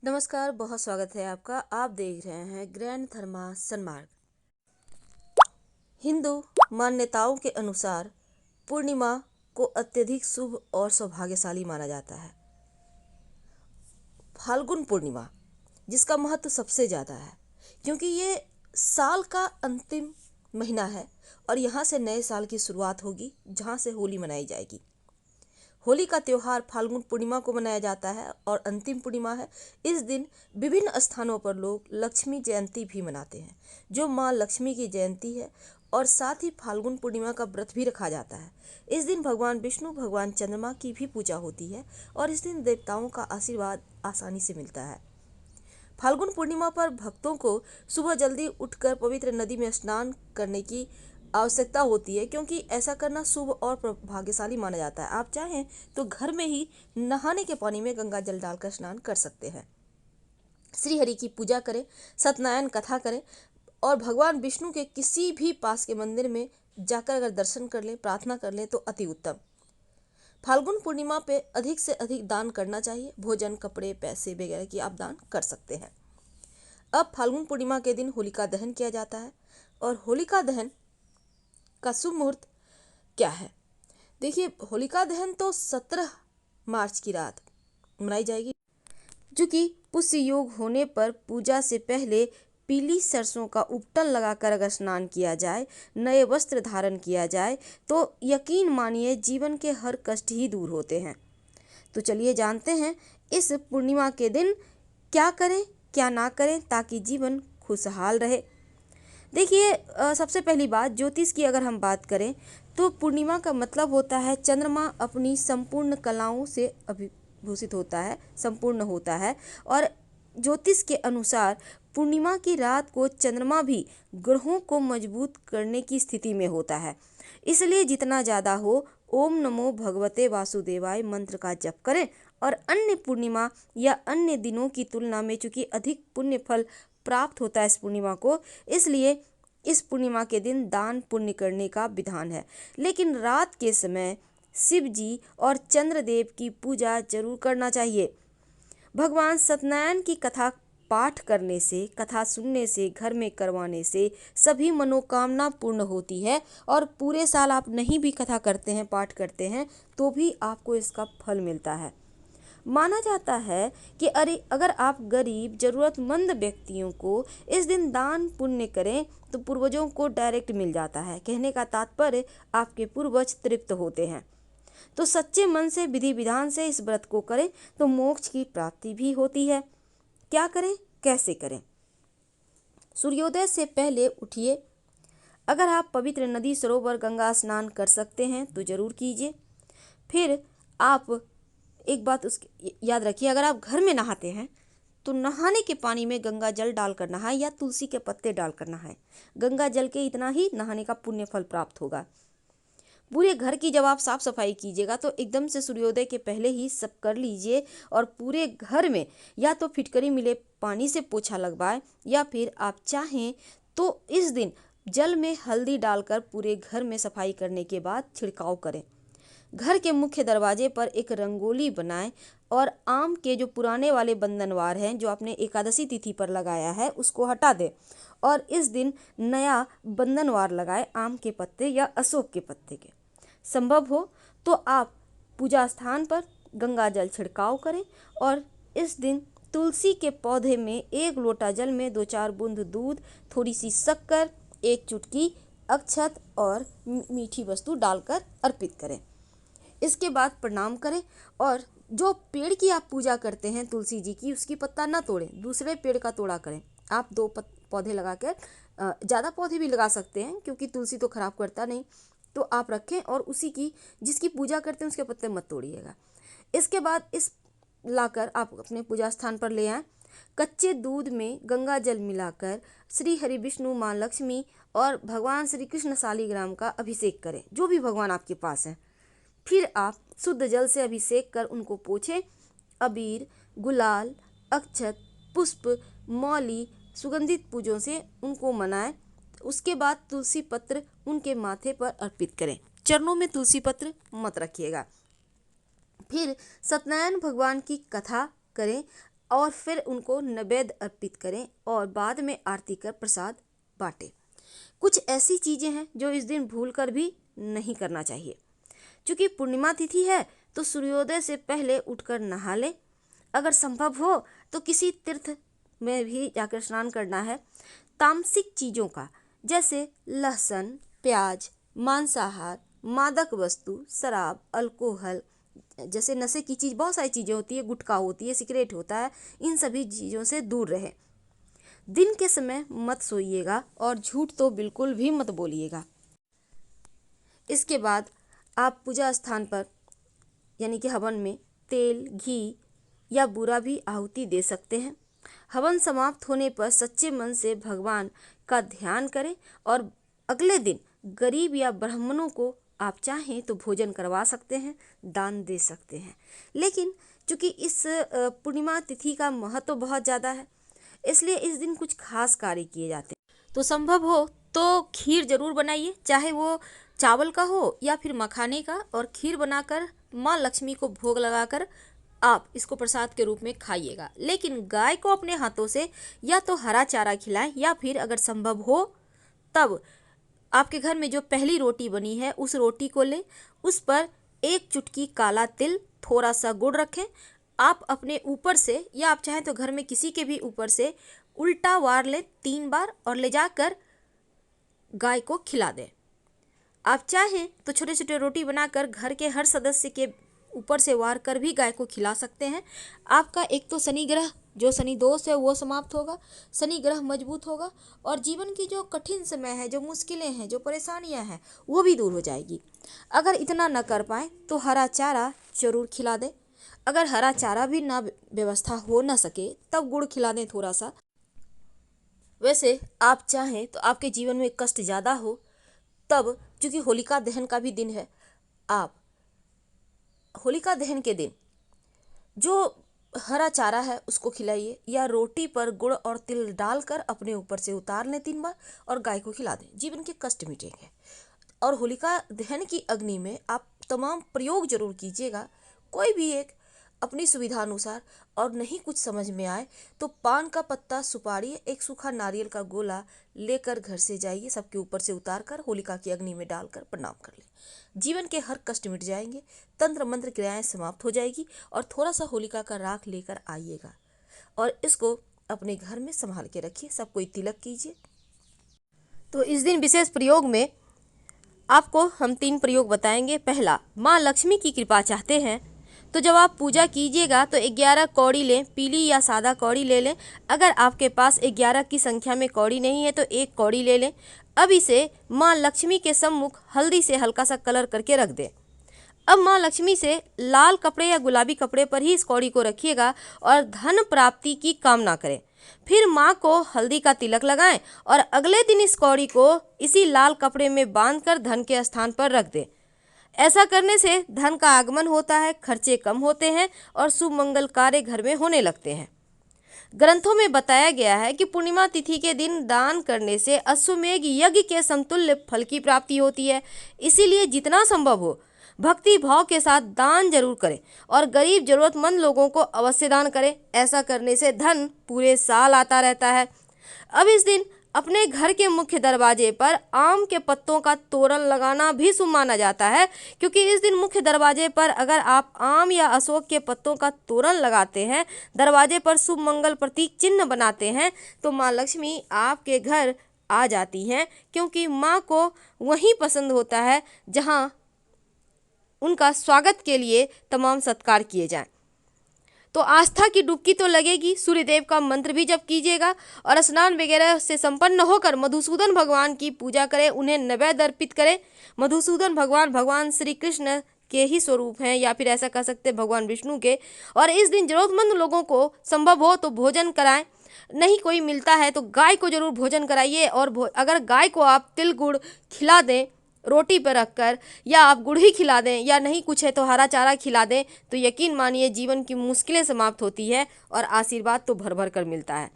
नमस्कार, बहुत स्वागत है आपका। आप देख रहे हैं ग्रैंड धर्मा सन्मार्ग। हिंदू मान्यताओं के अनुसार पूर्णिमा को अत्यधिक शुभ और सौभाग्यशाली माना जाता है। फाल्गुन पूर्णिमा जिसका महत्व सबसे ज़्यादा है, क्योंकि ये साल का अंतिम महीना है और यहाँ से नए साल की शुरुआत होगी, जहाँ से होली मनाई जाएगी। होली का त्यौहार फाल्गुन पूर्णिमा को मनाया जाता है और अंतिम पूर्णिमा है। इस दिन विभिन्न स्थानों पर लोग लक्ष्मी जयंती भी मनाते हैं, जो माँ लक्ष्मी की जयंती है, और साथ ही फाल्गुन पूर्णिमा का व्रत भी रखा जाता है। इस दिन भगवान विष्णु, भगवान चंद्रमा की भी पूजा होती है और इस दिन देवताओं का आशीर्वाद आसानी से मिलता है। फाल्गुन पूर्णिमा पर भक्तों को सुबह जल्दी उठकर पवित्र नदी में स्नान करने की आवश्यकता होती है, क्योंकि ऐसा करना शुभ और भाग्यशाली माना जाता है। आप चाहें तो घर में ही नहाने के पानी में गंगा जल डालकर स्नान कर सकते हैं। श्री हरि की पूजा करें, सत्यनारायण कथा करें और भगवान विष्णु के किसी भी पास के मंदिर में जाकर अगर दर्शन कर लें, प्रार्थना कर लें तो अति उत्तम। फाल्गुन पूर्णिमा पे अधिक से अधिक दान करना चाहिए। भोजन, कपड़े, पैसे वगैरह की आप दान कर सकते हैं। अब फाल्गुन पूर्णिमा के दिन होलिका दहन किया जाता है और होलिका दहन का शुभ मुहूर्त क्या है? देखिए, होलिका दहन तो 17 मार्च की रात मनाई जाएगी, जो कि पुष्य योग होने पर पूजा से पहले पीली सरसों का उपटन लगाकर अगर स्नान किया जाए, नए वस्त्र धारण किया जाए, तो यकीन मानिए जीवन के हर कष्ट ही दूर होते हैं। तो चलिए जानते हैं इस पूर्णिमा के दिन क्या करें, क्या ना करें, ताकि जीवन खुशहाल रहे। देखिए, सबसे पहली बात, ज्योतिष की अगर हम बात करें तो पूर्णिमा का मतलब होता है चंद्रमा अपनी संपूर्ण कलाओं से अभिभूषित होता है, संपूर्ण होता है। और ज्योतिष के अनुसार पूर्णिमा की रात को चंद्रमा भी ग्रहों को मजबूत करने की स्थिति में होता है। इसलिए जितना ज़्यादा हो, ओम नमो भगवते वासुदेवाय मंत्र का जप करें और अन्य पूर्णिमा या अन्य दिनों की तुलना में चूँकि अधिक पुण्य फल प्राप्त होता है इस पूर्णिमा को, इसलिए इस पूर्णिमा के दिन दान पुण्य करने का विधान है। लेकिन रात के समय शिव जी और चंद्रदेव की पूजा जरूर करना चाहिए। भगवान सत्यनारायण की कथा पाठ करने से, कथा सुनने से, घर में करवाने से सभी मनोकामना पूर्ण होती है। और पूरे साल आप नहीं भी कथा करते हैं, पाठ करते हैं, तो भी आपको इसका फल मिलता है। माना जाता है कि अगर आप गरीब जरूरतमंद व्यक्तियों को इस दिन दान पुण्य करें तो पूर्वजों को डायरेक्ट मिल जाता है। कहने का तात्पर्य, आपके पूर्वज तृप्त होते हैं। तो सच्चे मन से, विधि विधान से इस व्रत को करें तो मोक्ष की प्राप्ति भी होती है। क्या करें, कैसे करें? सूर्योदय से पहले उठिए। अगर आप पवित्र नदी, सरोवर, गंगा स्नान कर सकते हैं तो जरूर कीजिए। फिर आप एक बात उसकी याद रखिए, अगर आप घर में नहाते हैं तो नहाने के पानी में गंगा जल डालकर नहाएं या तुलसी के पत्ते डालकर नहाएं। गंगा जल के इतना ही नहाने का पुण्य फल प्राप्त होगा। पूरे घर की जब आप साफ सफाई कीजिएगा तो एकदम से सूर्योदय के पहले ही सब कर लीजिए और पूरे घर में या तो फिटकरी मिले पानी से पोछा लगवाएं या फिर आप चाहें तो इस दिन जल में हल्दी डालकर पूरे घर में सफाई करने के बाद छिड़काव करें। घर के मुख्य दरवाजे पर एक रंगोली बनाएं और आम के जो पुराने वाले बंधनवार हैं, जो आपने एकादशी तिथि पर लगाया है, उसको हटा दें और इस दिन नया बंधनवार लगाएं, आम के पत्ते या अशोक के पत्ते के। संभव हो तो आप पूजा स्थान पर गंगा जल छिड़काव करें और इस दिन तुलसी के पौधे में 1 लोटा जल में 2-4 बूंद दूध, थोड़ी सी शक्कर, 1 चुटकी अक्षत और मीठी वस्तु डालकर अर्पित करें। इसके बाद प्रणाम करें और जो पेड़ की आप पूजा करते हैं तुलसी जी की, उसकी पत्ता ना तोड़ें, दूसरे पेड़ का तोड़ा करें। आप 2 पौधे लगाकर, ज़्यादा पौधे भी लगा सकते हैं क्योंकि तुलसी तो खराब करता नहीं, तो आप रखें और उसी की जिसकी पूजा करते हैं उसके पत्ते मत तोड़िएगा। इसके बाद इस लाकर आप अपने पूजा स्थान पर ले आएँ। कच्चे दूध में गंगा जल मिलाकर श्री हरि विष्णु, माँ लक्ष्मी और भगवान श्री कृष्ण शालिग्राम का अभिषेक करें, जो भी भगवान आपके पास हैं। फिर आप शुद्ध जल से अभिषेक कर उनको पोछें। अबीर, गुलाल, अक्षत, पुष्प, मौली, सुगंधित पूजों से उनको मनाएं। उसके बाद तुलसी पत्र उनके माथे पर अर्पित करें। चरणों में तुलसी पत्र मत रखिएगा। फिर सत्यनारायण भगवान की कथा करें। और फिर उनको नैवेद्य अर्पित करें और बाद में आरती कर प्रसाद बांटें। कुछ ऐसी चीज़ें हैं जो इस दिन भूल कर भी नहीं करना चाहिए। क्योंकि पूर्णिमा तिथि है तो सूर्योदय से पहले उठकर नहा लें। अगर संभव हो तो किसी तीर्थ में भी जाकर स्नान करना है। तामसिक चीज़ों का जैसे लहसुन, प्याज, मांसाहार, मादक वस्तु, शराब, अल्कोहल जैसे नशे की चीज़, बहुत सारी चीज़ें होती है, गुटखा होती है, सिगरेट होता है, इन सभी चीज़ों से दूर रहें। दिन के समय मत सोइएगा और झूठ तो बिल्कुल भी मत बोलिएगा। इसके बाद आप पूजा स्थान पर यानी कि हवन में तेल, घी या बूरा भी आहुति दे सकते हैं। हवन समाप्त होने पर सच्चे मन से भगवान का ध्यान करें और अगले दिन गरीब या ब्राह्मणों को आप चाहें तो भोजन करवा सकते हैं, दान दे सकते हैं। लेकिन चूँकि इस पूर्णिमा तिथि का महत्व बहुत ज़्यादा है, इसलिए इस दिन कुछ खास कार्य किए जाते हैं। तो संभव हो तो खीर जरूर बनाइए, चाहे वो चावल का हो या फिर मखाने का, और खीर बनाकर माँ लक्ष्मी को भोग लगाकर आप इसको प्रसाद के रूप में खाइएगा। लेकिन गाय को अपने हाथों से या तो हरा चारा खिलाएं या फिर अगर संभव हो तब आपके घर में जो पहली रोटी बनी है उस रोटी को लें, उस पर एक चुटकी काला तिल, थोड़ा सा गुड़ रखें। आप अपने ऊपर से या आप चाहें तो घर में किसी के भी ऊपर से उल्टा वार लें 3 बार और ले जाकर गाय को खिला दें। आप चाहें तो छोटे छोटे रोटी बनाकर घर के हर सदस्य के ऊपर से वार कर भी गाय को खिला सकते हैं। आपका एक तो शनि ग्रह जो शनि दोष है वो समाप्त होगा, शनि ग्रह मजबूत होगा और जीवन की जो कठिन समय है, जो मुश्किलें हैं, जो परेशानियां हैं वो भी दूर हो जाएगी। अगर इतना न कर पाए तो हरा चारा जरूर खिला दें। अगर हरा चारा भी ना व्यवस्था हो ना सके तब गुड़ खिला दें थोड़ा सा। वैसे आप चाहें तो आपके जीवन में कष्ट ज़्यादा हो तब, क्योंकि होलिका दहन का भी दिन है, आप होलिका दहन के दिन जो हरा चारा है उसको खिलाइए या रोटी पर गुड़ और तिल डालकर अपने ऊपर से उतार लें 3 बार और गाय को खिला दें। जीवन के कष्ट मिटेंगे। और होलिका दहन की अग्नि में आप तमाम प्रयोग जरूर कीजिएगा, कोई भी एक अपनी सुविधा अनुसार। और नहीं कुछ समझ में आए तो पान का पत्ता, सुपारी, एक सूखा नारियल का गोला लेकर घर से जाइए, सबके ऊपर से उतार कर होलिका की अग्नि में डालकर प्रणाम कर लें। जीवन के हर कष्ट मिट जाएंगे, तंत्र मंत्र क्रियाएं समाप्त हो जाएगी। और थोड़ा सा होलिका का राख लेकर आइएगा और इसको अपने घर में संभाल के रखिए। सब कोई तिलक कीजिए। तो इस दिन विशेष प्रयोग में आपको हम 3 प्रयोग बताएंगे। पहला, माँ लक्ष्मी की कृपा चाहते हैं तो जब आप पूजा कीजिएगा तो 11 कौड़ी लें, पीली या सादा कौड़ी ले लें। अगर आपके पास 11 की संख्या में कौड़ी नहीं है तो 1 कौड़ी ले लें। अब इसे माँ लक्ष्मी के सम्मुख हल्दी से हल्का सा कलर करके रख दें। अब माँ लक्ष्मी से लाल कपड़े या गुलाबी कपड़े पर ही इस कौड़ी को रखिएगा और धन प्राप्ति की कामना करें। फिर माँ को हल्दी का तिलक लगाएं और अगले दिन इस कौड़ी को इसी लाल कपड़े में बांधकर धन के स्थान पर रख दें। ऐसा करने से धन का आगमन होता है, खर्चे कम होते हैं और शुभ मंगल कार्य घर में होने लगते हैं। ग्रंथों में बताया गया है कि पूर्णिमा तिथि के दिन दान करने से अश्वमेध यज्ञ के समतुल्य फल की प्राप्ति होती है। इसीलिए जितना संभव हो भक्ति भाव के साथ दान जरूर करें और गरीब जरूरतमंद लोगों को अवश्य दान करें। ऐसा करने से धन पूरे साल आता रहता है। अब इस दिन अपने घर के मुख्य दरवाजे पर आम के पत्तों का तोरण लगाना भी शुभ माना जाता है, क्योंकि इस दिन मुख्य दरवाजे पर अगर आप आम या अशोक के पत्तों का तोरण लगाते हैं, दरवाजे पर शुभ मंगल प्रतीक चिन्ह बनाते हैं, तो माँ लक्ष्मी आपके घर आ जाती हैं, क्योंकि माँ को वहीं पसंद होता है जहाँ उनका स्वागत के लिए तमाम सत्कार किए जाएं। तो आस्था की डुबकी तो लगेगी। सूर्यदेव का मंत्र भी जप कीजिएगा और स्नान वगैरह से संपन्न होकर मधुसूदन भगवान की पूजा करें, उन्हें नैवेद्य अर्पित करें। मधुसूदन भगवान भगवान श्री कृष्ण के ही स्वरूप हैं या फिर ऐसा कह सकते हैं भगवान विष्णु के। और इस दिन जरूरतमंद लोगों को संभव हो तो भोजन कराएं, नहीं कोई मिलता है तो गाय को जरूर भोजन कराइए। और अगर गाय को आप तिल गुड़ खिला दें रोटी पर रखकर, या आप गुड़ ही खिला दें, या नहीं कुछ है तो हरा चारा खिला दें, तो यकीन मानिए जीवन की मुश्किलें समाप्त होती है और आशीर्वाद तो भर भर कर मिलता है।